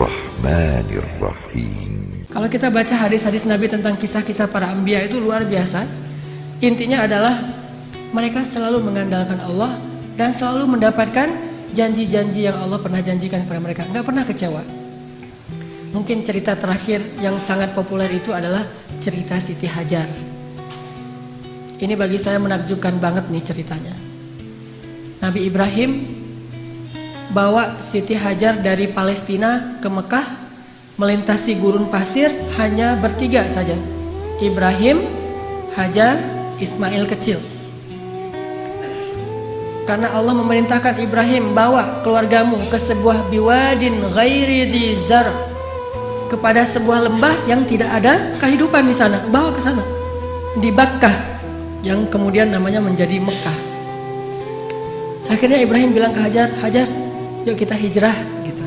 Bismillahirrahmanirrahim. Kalau kita baca hadis-hadis Nabi tentang kisah-kisah para anbiya itu luar biasa. Intinya adalah mereka selalu mengandalkan Allah dan selalu mendapatkan janji-janji yang Allah pernah janjikan kepada mereka. Nggak pernah kecewa. Mungkin cerita terakhir yang sangat populer itu adalah cerita Siti Hajar. Ini bagi saya menakjubkan banget nih ceritanya. Nabi Ibrahim bawa Siti Hajar dari Palestina ke Mekah, melintasi gurun pasir hanya bertiga saja. Ibrahim, Hajar, Ismail kecil. Karena Allah memerintahkan Ibrahim, bawa keluargamu ke sebuah biwadin ghairi dzi zar', kepada sebuah lembah yang tidak ada kehidupan di sana, bawa ke sana. Di Bakkah yang kemudian namanya menjadi Mekah. Akhirnya Ibrahim bilang ke Hajar, Hajar, yuk kita hijrah gitu.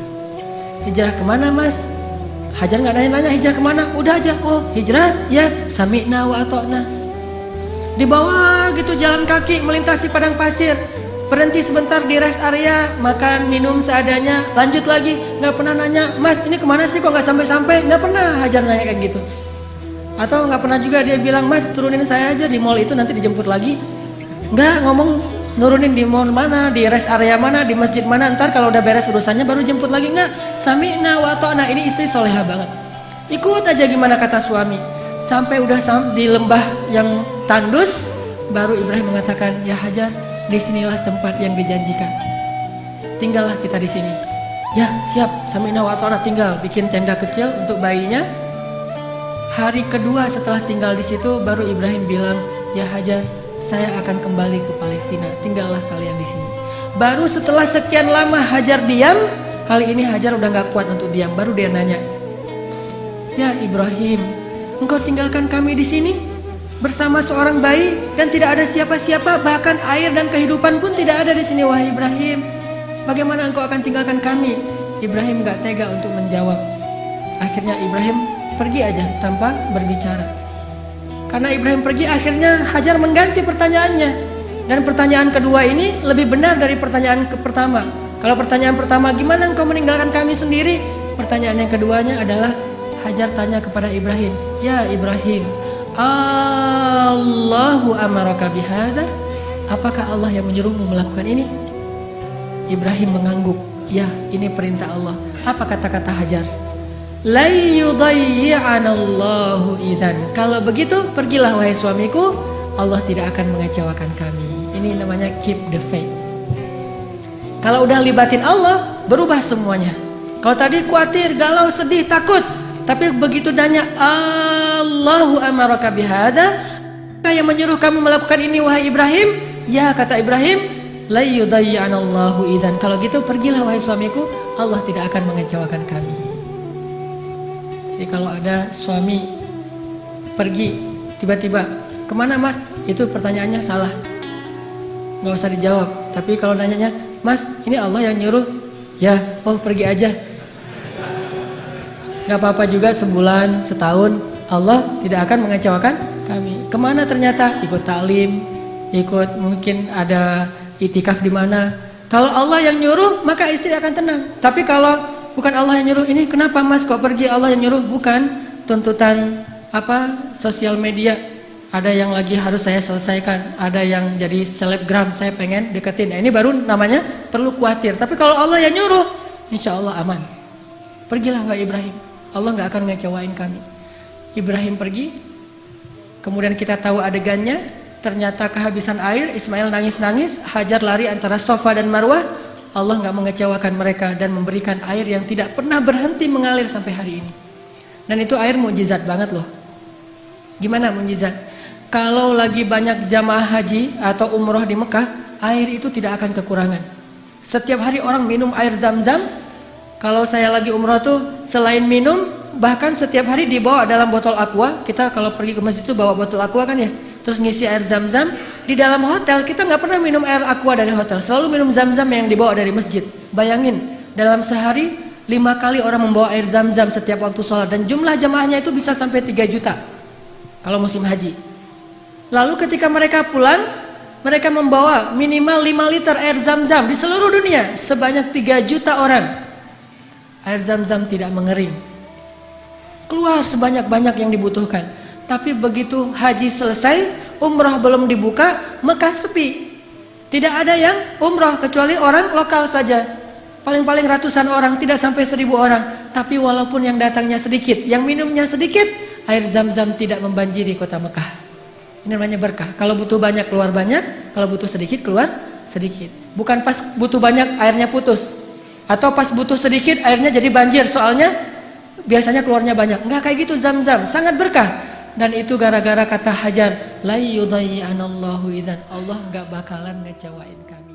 Hijrah kemana mas? Hajar nggak nanya-nanya hijrah kemana, udah aja, oh hijrah, ya sami'na wa ata'na. Di bawah gitu jalan kaki melintasi padang pasir, berhenti sebentar di rest area, makan minum seadanya, lanjut lagi. Nggak pernah nanya, mas ini kemana sih kok nggak sampai-sampai? Nggak pernah Hajar nanya kayak gitu. Atau nggak pernah juga dia bilang, mas turunin saya aja di mall itu nanti dijemput lagi. Nggak ngomong nurunin di mall mana, di rest area mana, di masjid mana, ntar kalau udah beres urusannya baru jemput lagi. Nggak, sami'na wa ata'na. Ini istri soleha banget, ikut aja gimana kata suami. Sampai udah di lembah yang tandus, baru Ibrahim mengatakan, ya Hajar, disinilah tempat yang dijanjikan, tinggallah kita di sini. Ya siap, sami'na wa ata'na. Tinggal bikin tenda kecil untuk bayinya. Hari kedua setelah tinggal di situ, baru Ibrahim bilang, ya Hajar, saya akan kembali ke Palestina, tinggallah kalian di sini. Baru setelah sekian lama Hajar diam, kali ini Hajar udah gak kuat untuk diam, baru dia nanya, ya Ibrahim, engkau tinggalkan kami di sini bersama seorang bayi dan tidak ada siapa-siapa, bahkan air dan kehidupan pun tidak ada di sini, wahai Ibrahim. Bagaimana engkau akan tinggalkan kami? Ibrahim gak tega untuk menjawab. Akhirnya Ibrahim pergi aja tanpa berbicara. Karena Ibrahim pergi, akhirnya Hajar mengganti pertanyaannya. Dan pertanyaan kedua ini lebih benar dari pertanyaan pertama. Kalau pertanyaan pertama, gimana engkau meninggalkan kami sendiri? Pertanyaan yang keduanya adalah, Hajar tanya kepada Ibrahim, ya Ibrahim, Allahu amaraka bihadza? Apakah Allah yang menyuruhmu melakukan ini? Ibrahim mengangguk, ya ini perintah Allah. Apa kata-kata Hajar? La yudayyi'anallahu idzan. Kalau begitu pergilah wahai suamiku, Allah tidak akan mengecewakan kami. Ini namanya keep the faith. Kalau udah libatin Allah, berubah semuanya. Kalau tadi khawatir, galau, sedih, takut, tapi begitu nanya Allahu amaraka bihadza, yang menyuruh kamu melakukan ini wahai Ibrahim? Ya kata Ibrahim, la yudayyi'anallahu idzan. Kalau gitu pergilah wahai suamiku, Allah tidak akan mengecewakan kami. Jadi kalau ada suami pergi tiba-tiba, kemana mas? Itu pertanyaannya salah, nggak usah dijawab. Tapi kalau nanyanya, mas ini Allah yang nyuruh, ya oh pergi aja. Nggak apa-apa juga sebulan, setahun, Allah tidak akan mengecewakan kami. Kemana ternyata? Ikut taklim, ikut mungkin ada itikaf di mana. Kalau Allah yang nyuruh, maka istri akan tenang. Tapi kalau bukan Allah yang nyuruh, ini kenapa mas kok pergi, Allah yang nyuruh, bukan tuntutan sosial media. Ada yang lagi harus saya selesaikan, ada yang jadi selebgram, saya pengen deketin. Nah, ini baru namanya perlu khawatir. Tapi kalau Allah yang nyuruh, insya Allah aman. Pergilah wahai Ibrahim, Allah gak akan ngecewain kami. Ibrahim pergi, kemudian kita tahu adegannya, ternyata kehabisan air, Ismail nangis-nangis, Hajar lari antara Safa dan Marwah. Allah gak mengecewakan mereka dan memberikan air yang tidak pernah berhenti mengalir sampai hari ini. Dan itu air mukjizat banget loh. Gimana mukjizat? Kalau lagi banyak jamaah haji atau umroh di Mekah, air itu tidak akan kekurangan. Setiap hari orang minum air Zam-Zam. Kalau saya lagi umroh tuh, selain minum, bahkan setiap hari dibawa dalam botol aqua. Kita kalau pergi ke masjid itu bawa botol aqua kan ya, terus ngisi air Zam-Zam. Di dalam hotel kita nggak pernah minum air aqua dari hotel, selalu minum Zam-Zam yang dibawa dari masjid. Bayangin, dalam sehari 5 kali orang membawa air Zam-Zam setiap waktu sholat, dan jumlah jamaahnya itu bisa sampai 3 juta kalau musim haji. Lalu ketika mereka pulang, mereka membawa minimal 5 liter air Zam-Zam di seluruh dunia, sebanyak 3 juta orang. Air Zam-Zam tidak mengering. Keluar sebanyak-banyak yang dibutuhkan. Tapi begitu haji selesai, umrah belum dibuka, Mekah sepi. Tidak ada yang umrah kecuali orang lokal saja. Paling-paling ratusan orang, tidak sampai 1000 orang. Tapi walaupun yang datangnya sedikit, yang minumnya sedikit, air Zam-Zam tidak membanjiri kota Mekah. Ini namanya berkah. Kalau butuh banyak keluar banyak, kalau butuh sedikit keluar sedikit. Bukan pas butuh banyak airnya putus, atau pas butuh sedikit airnya jadi banjir. Soalnya biasanya keluarnya banyak. Enggak kayak gitu Zam-Zam, sangat berkah. Dan itu gara-gara kata Hajar, la yudayyi'anallahu idzan. Allah enggak bakalan ngecewain kami.